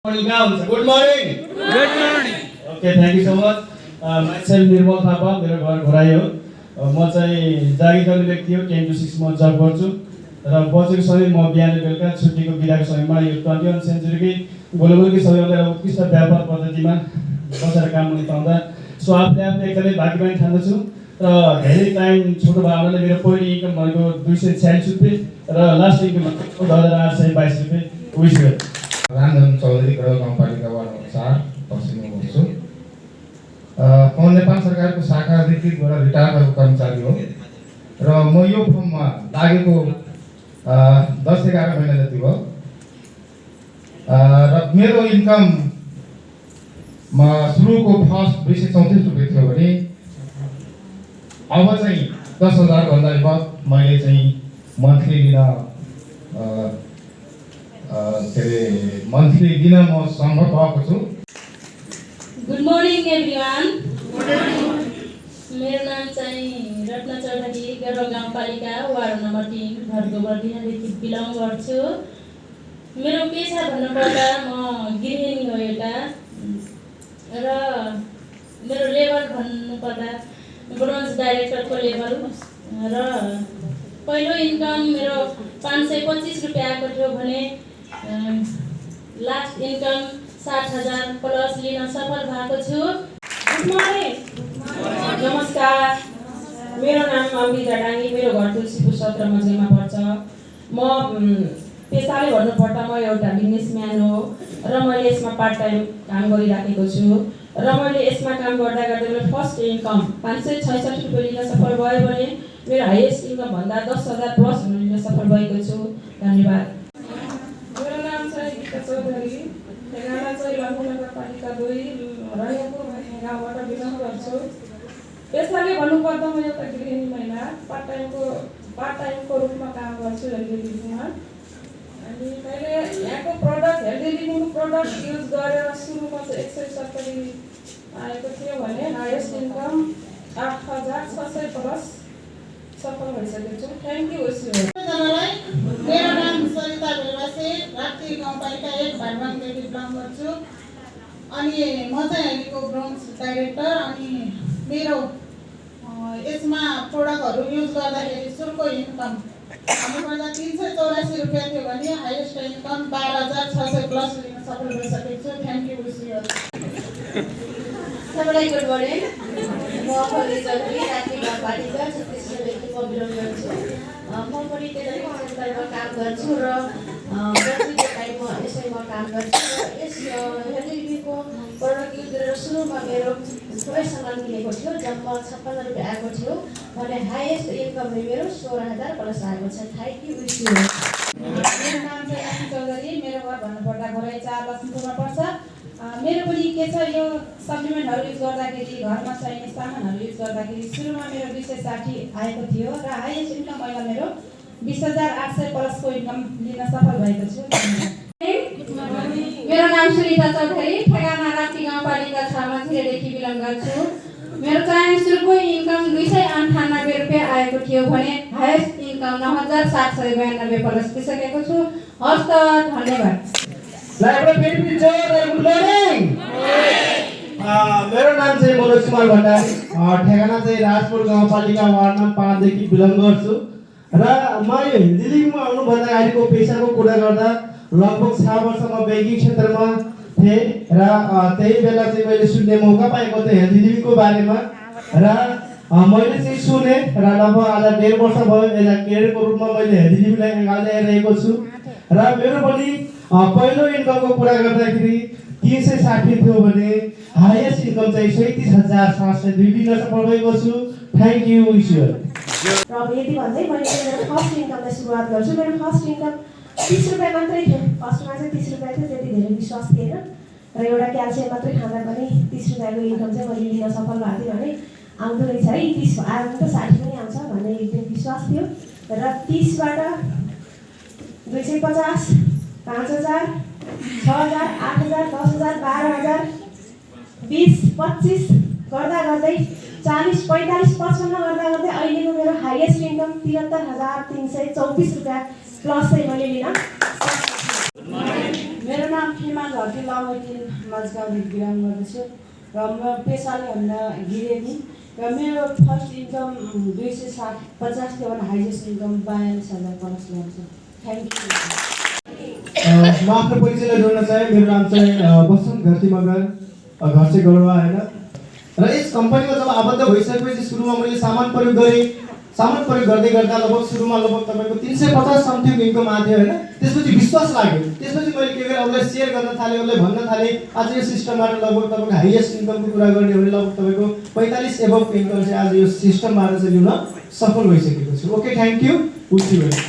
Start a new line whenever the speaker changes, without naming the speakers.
Good morning. Good morning. Okay, thank you so much. Myself Nirmal Thapa, मेरो घर घोराई हो। म चाहिँ जागिर गर्ने व्यक्ति हो, 10 to 6 म जब गर्छु र बजेको समय म बिहान बेलुका छुट्टीको बिदाको समयमा यो 21 सेन्चुरीकै ग्लोबलकै सबैभन्दा उत्कृष्ट व्यापार पद्धतिमा बसेर काम गर्ने पाउँदा सो आफूले एकदमै भाग्यवान ठान्दछु र धेरै टाइम छोटो भावनाले मेरो पहिलो इन्कम भनेको 246 रुपैयाँ र लास्ट इन्कम 14,822 रुपैयाँ विश गरे।
रामधन चौधरी गृह गाउँपालिका वार्ड नम्बर 4 पश्चिममा हुन्छु। म नेपाल सरकारको शाखा अधिकृतबाट रिटायर भएको कर्मचारी हो र म यो फर्ममा लागेको 10-11 महिना जति भयो र मेरो इन्कम सुरुको फर्स्ट 234 रुपैयाँ थियो भने अब चाहिँ 10,000 भन्दा बढी मैले चाहिँ मन्थली दिन म सम्भव भएको छु।
Good morning everyone. मेरो नाम चाहिँ रत्न चौधरी, गैरव गाउँपालिका वार्ड नम्बर 3 घरगोबरदेखि बिलङ गर्छु। मेरो पेसा भन्नुपर्दा म गृहिणी हो एउटा र मेरो लेभल भन्नुपर्दा ब्रोन्ज डाइरेक्टरको लेभल र पहिलो इन्कम मेरो 525 रुपैयाँ आएको थियो भने लास्ट इन्कम 60,000 प्लस लिन सफल भएको छु।
Good morning. नमस्कार, मेरो नाम अमृता डाङ्गी, मेरो घर तुलसीपुर 17 मजैमा पर्छ। म पेसाले भन्नुपर्दा म एउटा बिजनेसम्यान हो र मैले यसमा पार्ट टाइम काम गरिराखेको छु र मैले यसमा काम गर्दा गर्दै मेरो फर्स्ट इन्कम 566 रुपैयाँ लिन सफल भयो भने मेरो हाइएस्ट इन्कम भन्दा 10,000 प्लस लिन सफल भएको छु। धन्यवाद।
मेरो नाम चाहिँ गीता चौधरी, ठेगाना चाहिँ लम्बू नगरपालिका 2 रहेको गाउँबाट बिलङ गर्छु। पेसाले भन्नुपर्दा म एउटा गृहिणी महिला पार्ट टाइमको रूपमा काम गर्छु हेल्दी लिभिङमा। अनि मैले यहाँको प्रडक्ट हेल्दी लिभिङको प्रडक्ट युज गरेर सुरुमा चाहिँ 170 आएको थियो भने हाइएस्ट इन्कम 8,600 प्लस सफल भइसकेको छु। Thank you.
मेरो नाम सरिता बेलवासी, राप्ती गाउँपालिका 1 भाडबाङदेखि बिलङ गर्छु। अनि म चाहिँ अहिलेको ब्रोन्ज डाइरेक्टर। अनि मेरो यसमा प्रोडक्टहरू युज गर्दाखेरि सुरुको इन्कम भन्नुपर्दा 384 रुपैयाँ थियो भने हाइएस्ट इन्कम 12,600 प्लस लिन सफल भइसकेको छु। Thank you.
सबैलाई गुड मर्निङ। म फली चौधरी, राप्ती गाउँपालिका 36 देखि म बिलङ गर्छु। म पनि टेलरिङ सेन्टरमा काम गर्छु र बजेको टाइममा यसैमा काम गर्छु र यस हेल्दी लिभिङको प्रडक्ट युज गरेर सुरुमा मेरो थोरै सामान किनेको थियो, जम्मा 56 रुपैयाँ आएको थियो भने हाइएस्ट इन्कम मेरो 16,000 प्लस आएको छ। Thank you.
मेरो नाम चाहिँ आशी चौधरी, मेरो घर भन्नुपर्दा घोराई 4 लक्ष्मीपुरमा पर्छ। मेरो पनि के छ, यो सप्लिमेन्टहरू युज गर्दाखेरि घरमा चाहिने सामानहरू युज गर्दाखेरि सुरुमा मेरो 260 आएको थियो र हाइएस्ट इन्कम अहिले मेरो 20,800 प्लसको इन्कम लिन सफल भएको छु।
मेरो नाम सुनिता चौधरी, ठेगाना राप्ती गाउँपालिका 6 मझिरेदेखि बिलङ गर्छु। मेरो चाहिँ सुरुको इन्कम 298 रुपैयाँ आएको थियो भने हाइएस्ट इन्कम 9,792 प्लस लिइसकेको छु। हस् त, धन्यवाद।
Good morning. मेरो नाम चाहिँ मनोज कुमार भण्डारी, ठेगाना चाहिँ राजपुर गाउँपालिका वार्ड नम्बर 5 देखि बिलङ गर्छु र म यो हेल्दी लिभिङमा आउनुभन्दा अगाडिको पेसाको कुरा गर्दा लगभग 6 वर्ष म ब्याङ्किङ क्षेत्रमा थिएँ र त्यही बेला चाहिँ मैले सुन्ने मौका पाएको थिएँ हेल्दी लिभिङको बारेमा र मैले चाहिँ सुने र लगभग आज 1.5 वर्ष भयो एउटा केयरको रूपमा मैले हेल्दी लिभिङलाई अगाडि ल्याइरहेको छु र मेरो पनि पहिलो इन्कमको कुरा गर्दाखेरि 360 थियो भने हाइएस्ट इन्कम चाहिँ 37,702 दिन सफल भएको छु। Thank you. ईश्वर
र यति भन्दै मैले मेरो फर्स्ट इन्कमलाई सुरुवात गर्छु। मेरो फर्स्ट इन्कम 30 रुपैयाँ मात्रै थियो। फर्स्टमा चाहिँ 30 रुपैयाँ थियो, त्यति धेरै विश्वास थिएन र एउटा क्याल्सियम मात्रै खाँदा पनि 30 रुपैयाँको इन्कम चाहिँ मैले लिन सफल भएको थिएँ भने आउँदो रहेछ है 30 आयो भने त 60 पनि आउँछ भन्ने एकदम विश्वास थियो र 30बाट 250, 5,000, 6,000, 8,000, 10,000, 12,000, 20, 25 गर्दा गर्दै 40, 45, 55 गर्दा गर्दै अहिलेको मेरो हाइएस्ट इन्कम 73,324 रुपैयाँ प्लस चाहिँ मैले लिन।
मेरो नाम फिमा घरती लामैतिन माझगाउँदेखि बिराम गर्दछु र म पेसाले भन्दा गिरेनी र मेरो फर्स्ट इन्कम 250 थियो भने हाइएस्ट इन्कम 42,000 प्लस ल्याउँछ। Thank you.
म आफ्नो परिचयलाई जोड्न चाहे। मेरो नाम चाहिँ बसन्त घरती मगर, घर चाहिँ गलवा होइन। र यस कम्पनीमा जब आबद्ध भइसकेपछि सुरुमा मैले सामान प्रयोग गरेँ। सामान प्रयोग गर्दै गर्दा सुरुमा तपाईँको 350 समथिङ इन्कम आएको होइन। त्यसपछि विश्वास लाग्यो। त्यसपछि मैले के गरेँ, अरूलाई सेयर गर्न थालेँ, अरूलाई भन्न थालेँ। आज यो सिस्टमबाट तपाईँको हाइएस्ट इन्कमको कुरा गर्ने हो भने तपाईँको 45 एबभ इन्कम चाहिँ आज यो सिस्टमबाट चाहिँ लिन सफल भइसकेको छु। Okay, thank you.